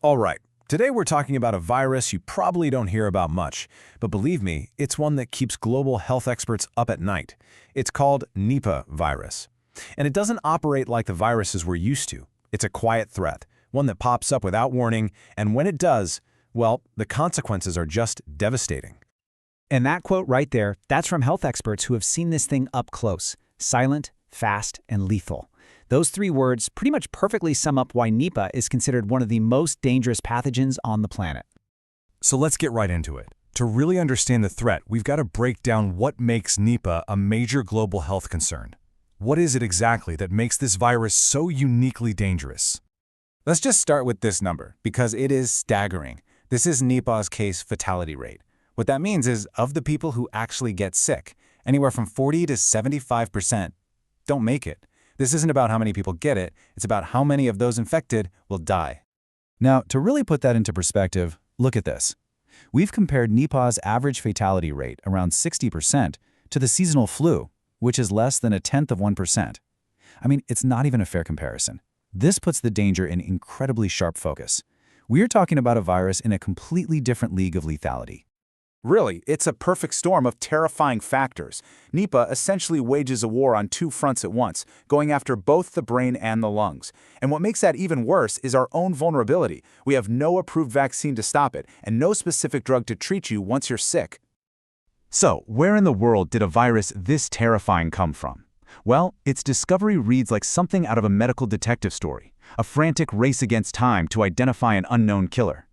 All right, today we're talking about a virus you probably don't hear about much, but believe me, it's one that keeps global health experts up at night. It's called Nipah virus. And it doesn't operate like the viruses we're used to. It's a quiet threat, one that pops up without warning, and when it does, well, the consequences are just devastating. And that quote right there, that's from health experts who have seen this thing up close. Silent, fast, and lethal. Those three words pretty much perfectly sum up why Nipah is considered one of the most dangerous pathogens on the planet. So let's get right into it. To really understand the threat, we've got to break down what makes Nipah a major global health concern. What is it exactly that makes this virus so uniquely dangerous? Let's just start with this number, because it is staggering. This is Nipah's case fatality rate. What that means is, of the people who actually get sick, anywhere from 40 to 75% don't make it. This isn't about how many people get it, it's about how many of those infected will die. Now, to really put that into perspective, look at this. We've compared Nipah's average fatality rate, around 60%, to the seasonal flu, which is less than 1/10%. I mean, it's not even a fair comparison. This puts the danger in incredibly sharp focus. We're talking about a virus in a completely different league of lethality. Really, it's a perfect storm of terrifying factors. Nipah essentially wages a war on two fronts at once, going after both the brain and the lungs. And what makes that even worse is our own vulnerability. We have no approved vaccine to stop it, and no specific drug to treat you once you're sick. So, where in the world did a virus this terrifying come from? Well, its discovery reads like something out of a medical detective story, a frantic race against time to identify an unknown killer.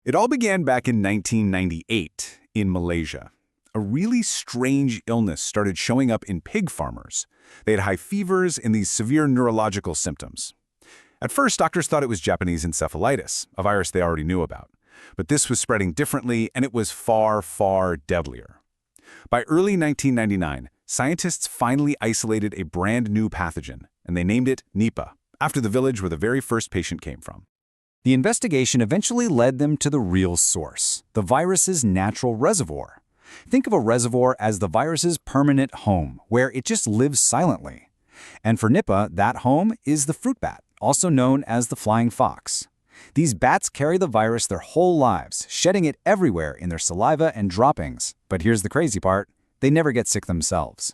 It all began back in 1998 in Malaysia. A really strange illness started showing up in pig farmers. They had high fevers and these severe neurological symptoms. At first, doctors thought it was Japanese encephalitis, a virus they already knew about. But this was spreading differently, and it was far, far deadlier. By early 1999, scientists finally isolated a brand new pathogen, and they named it Nipah, after the village where the very first patient came from. The investigation eventually led them to the real source, the virus's natural reservoir. Think of a reservoir as the virus's permanent home, where it just lives silently. And for Nipah, that home is the fruit bat, also known as the flying fox. These bats carry the virus their whole lives, shedding it everywhere in their saliva and droppings. But here's the crazy part, they never get sick themselves.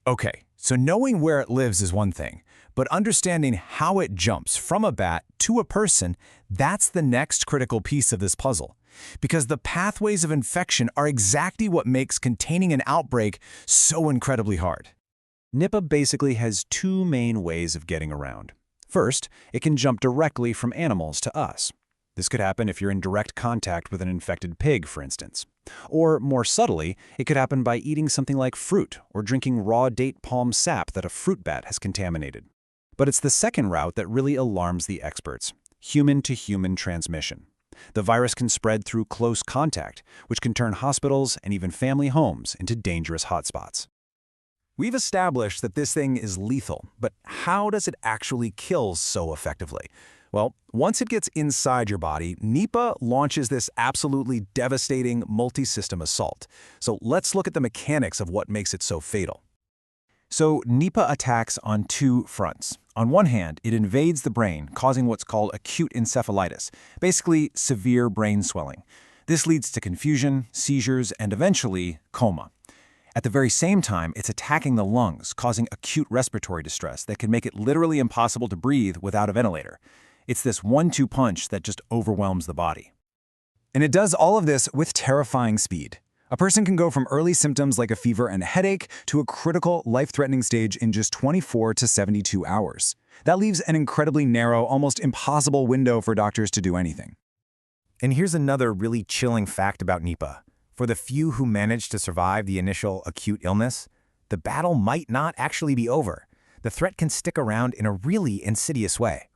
Okay, so knowing where it lives is one thing, but understanding how it jumps from a bat to a person, that's the next critical piece of this puzzle. Because the pathways of infection are exactly what makes containing an outbreak so incredibly hard. Nipah basically has two main ways of getting around. First, it can jump directly from animals to us. This could happen if you're in direct contact with an infected pig, for instance. Or, more subtly, it could happen by eating something like fruit or drinking raw date palm sap that a fruit bat has contaminated. But it's the second route that really alarms the experts: human-to-human transmission. The virus can spread through close contact, which can turn hospitals and even family homes into dangerous hotspots. We've established that this thing is lethal, but how does it actually kill so effectively? Well, once it gets inside your body, Nipah launches this absolutely devastating multi-system assault. So let's look at the mechanics of what makes it so fatal. So Nipah attacks on two fronts. On one hand, it invades the brain, causing what's called acute encephalitis, basically severe brain swelling. This leads to confusion, seizures, and eventually coma. At the very same time, it's attacking the lungs, causing acute respiratory distress that can make it literally impossible to breathe without a ventilator. It's this one-two punch that just overwhelms the body. And it does all of this with terrifying speed. A person can go from early symptoms like a fever and a headache to a critical, life-threatening stage in just 24 to 72 hours. That leaves an incredibly narrow, almost impossible window for doctors to do anything. And here's another really chilling fact about Nipah. For the few who manage to survive the initial acute illness, the battle might not actually be over. The threat can stick around in a really insidious way.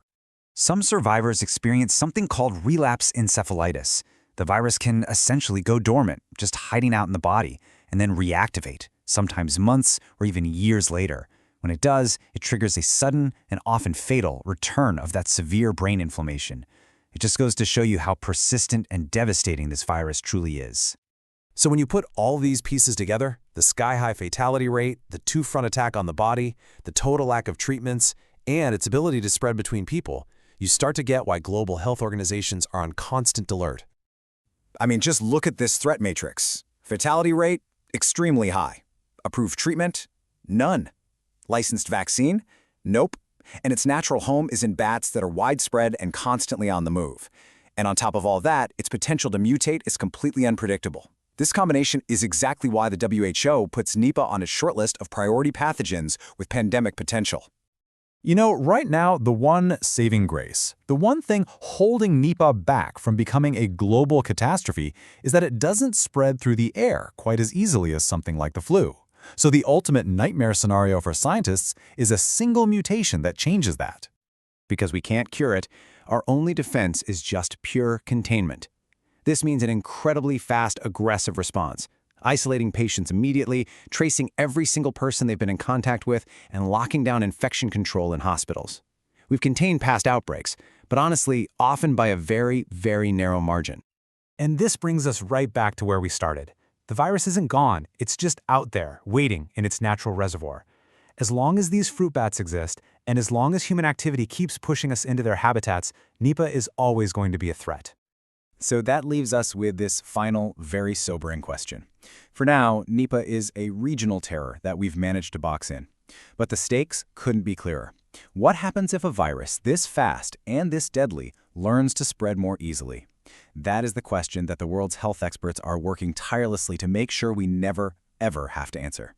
Some survivors experience something called relapse encephalitis. The virus can essentially go dormant, just hiding out in the body, and then reactivate, sometimes months or even years later. When it does, it triggers a sudden and often fatal return of that severe brain inflammation. It just goes to show you how persistent and devastating this virus truly is. So when you put all these pieces together, the sky-high fatality rate, the two-front attack on the body, the total lack of treatments, and its ability to spread between people, you start to get why global health organizations are on constant alert. I mean, just look at this threat matrix. Fatality rate, extremely high. Approved treatment? None. Licensed vaccine? Nope. And its natural home is in bats that are widespread and constantly on the move. And on top of all that, its potential to mutate is completely unpredictable. This combination is exactly why the WHO puts Nipah on its shortlist of priority pathogens with pandemic potential. You know, right now, the one saving grace, the one thing holding Nipah back from becoming a global catastrophe is that it doesn't spread through the air quite as easily as something like the flu. So the ultimate nightmare scenario for scientists is a single mutation that changes that. Because we can't cure it, our only defense is just pure containment. This means an incredibly fast, aggressive response, isolating patients immediately, tracing every single person they've been in contact with, and locking down infection control in hospitals. We've contained past outbreaks, but honestly, often by a very, very narrow margin. And this brings us right back to where we started. The virus isn't gone, it's just out there, waiting in its natural reservoir. As long as these fruit bats exist, and as long as human activity keeps pushing us into their habitats, Nipah is always going to be a threat. So that leaves us with this final, very sobering question. For now, Nipah is a regional terror that we've managed to box in. But the stakes couldn't be clearer. What happens if a virus this fast and this deadly learns to spread more easily? That is the question that the world's health experts are working tirelessly to make sure we never, ever have to answer.